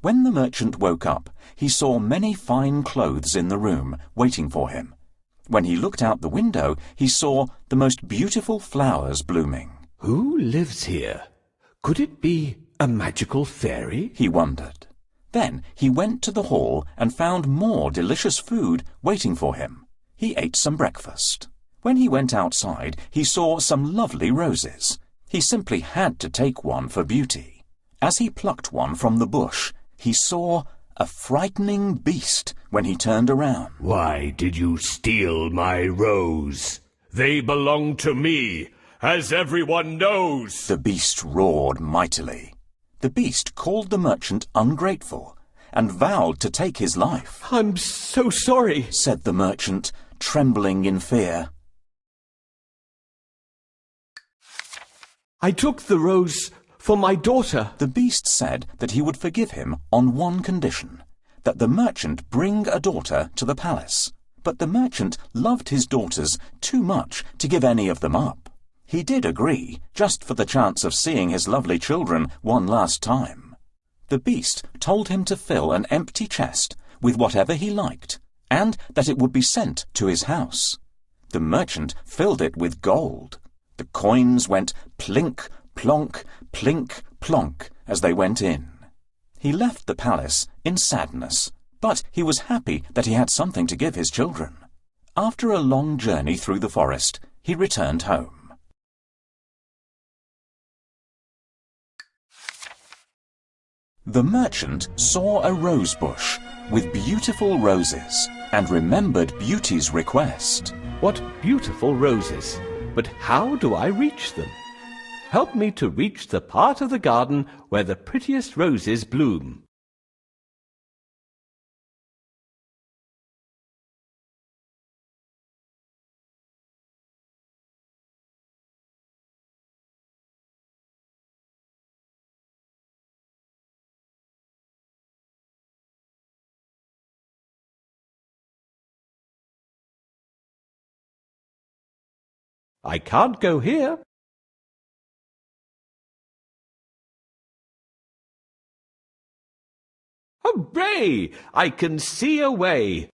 When the merchant woke up, he saw many fine clothes in the room, waiting for him. When he looked out the window, he saw the most beautiful flowers blooming. Who lives here? Could it be a magical fairy? He wondered. Then he went to the hall and found more delicious food waiting for him. He ate some breakfast. When he went outside, he saw some lovely roses. He simply had to take one for Beauty. As he plucked one from the bush, he saw a frightening beast when he turned around. Why did you steal my rose? They belong to me, as everyone knows. The beast roared mightily. The beast called the merchant ungrateful and vowed to take his life. I'm so sorry, said the merchant, trembling in fear. I took the rose for my daughter. The beast said that he would forgive him on one condition, that the merchant bring a daughter to the palace. But the merchant loved his daughters too much to give any of them up. He did agree, just for the chance of seeing his lovely children one last time. The beast told him to fill an empty chest with whatever he liked, and that it would be sent to his house. The merchant filled it with gold. The coins went plink, plonk, plink, plonk as they went in. He left the palace in sadness, but he was happy that he had something to give his children. After a long journey through the forest, he returned home. The merchant saw a rose bush with beautiful roses and remembered Beauty's request. What beautiful roses! But how do I reach them? Help me to reach the part of the garden where the prettiest roses bloom. I can't go here. Hooray! I can see a way.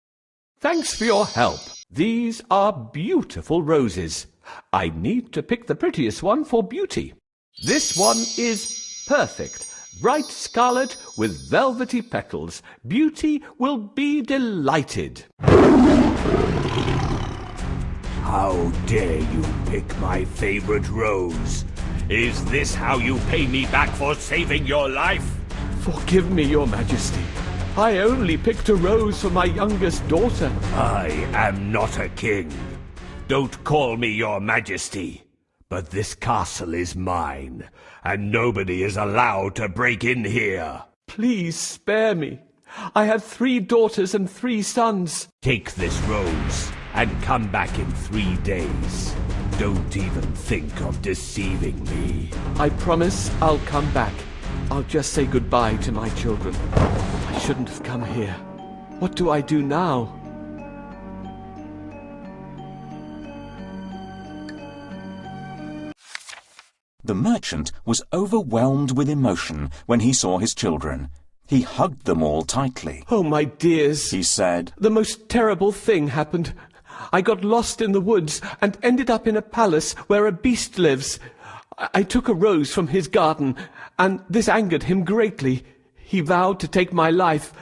Thanks for your help. These are beautiful roses. I need to pick the prettiest one for Beauty. This one is perfect. Bright scarlet with velvety petals. Beauty will be delighted. How dare you pick my favorite rose? Is this how you pay me back for saving your life? Forgive me, Your Majesty. I only picked a rose for my youngest daughter. I am not a king. Don't call me Your Majesty. But this castle is mine, and nobody is allowed to break in here. Please spare me. I have 3 daughters and 3 sons. Take this rose and come back in 3 days. Don't even think of deceiving me. I promise I'll come back. I'll just say goodbye to my children. I shouldn't have come here. What do I do now? The merchant was overwhelmed with emotion when he saw his children. He hugged them all tightly. Oh, my dears, he said. The most terrible thing happened. I got lost in the woods and ended up in a palace where a beast lives. I took a rose from his garden, and this angered him greatly. He vowed to take my life.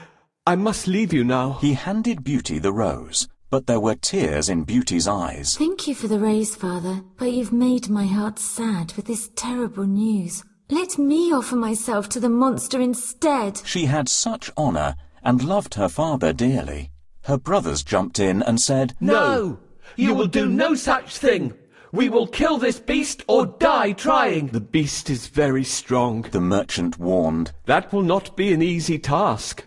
I must leave you now. He handed Beauty the rose, but there were tears in Beauty's eyes. Thank you for the rose, Father, but you've made my heart sad with this terrible news. Let me offer myself to the monster instead. She had such honor and loved her father dearly. Her brothers jumped in and said, No! You will do no such thing! We will kill this beast or die trying! The beast is very strong, the merchant warned. That will not be an easy task.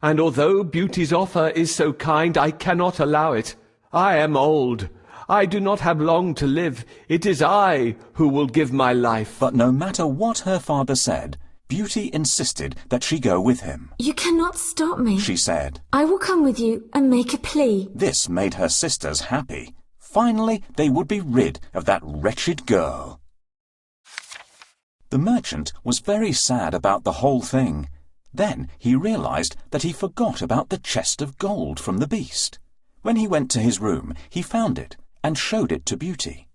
And although Beauty's offer is so kind, I cannot allow it. I am old. I do not have long to live. It is I who will give my life. But no matter what her father said, Beauty insisted that she go with him. You cannot stop me, she said. I will come with you and make a plea. This made her sisters happy. Finally, they would be rid of that wretched girl. The merchant was very sad about the whole thing. Then he realized that he forgot about the chest of gold from the beast. When he went to his room, he found it and showed it to Beauty.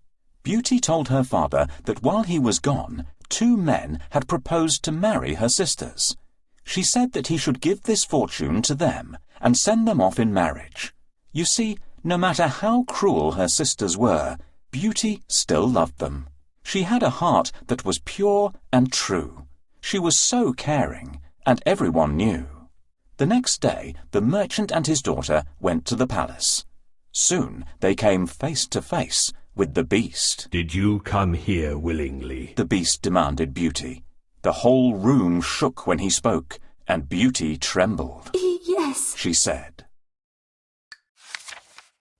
Beauty told her father that while he was gone, 2 men had proposed to marry her sisters. She said that he should give this fortune to them and send them off in marriage. You see, no matter how cruel her sisters were, Beauty still loved them. She had a heart that was pure and true. She was so caring, and everyone knew. The next day, the merchant and his daughter went to the palace. Soon they came face to face with the beast. "Did you come here willingly?" the beast demanded Beauty. The whole room shook when he spoke, and Beauty trembled. Yes, she said.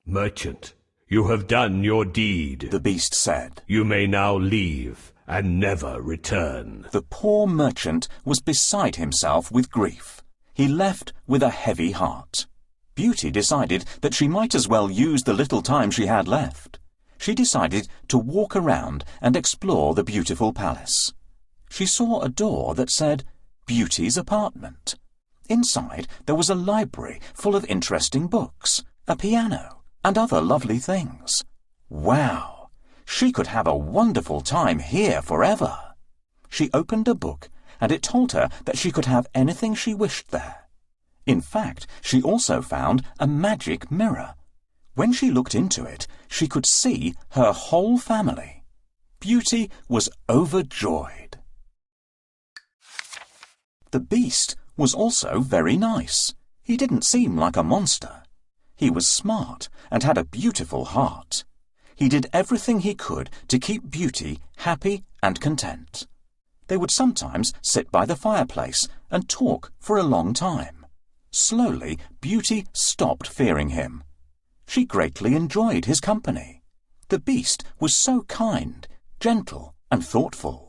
"Merchant, you have done your deed," the beast said. "You may now leave and never return." The poor merchant was beside himself with grief. He left with a heavy heart. Beauty decided that she might as well use the little time she had left. She decided to walk around and explore the beautiful palace. She saw a door that said, Beauty's apartment. Inside there was a library full of interesting books, a piano, and other lovely things. Wow! She could have a wonderful time here forever. She opened a book, and it told her that she could have anything she wished there. In fact, she also found a magic mirror. When she looked into it, she could see her whole family. Beauty was overjoyed. The beast was also very nice. He didn't seem like a monster. He was smart and had a beautiful heart. He did everything he could to keep Beauty happy and content. They would sometimes sit by the fireplace and talk for a long time. Slowly, Beauty stopped fearing him. She greatly enjoyed his company. The beast was so kind, gentle, and thoughtful.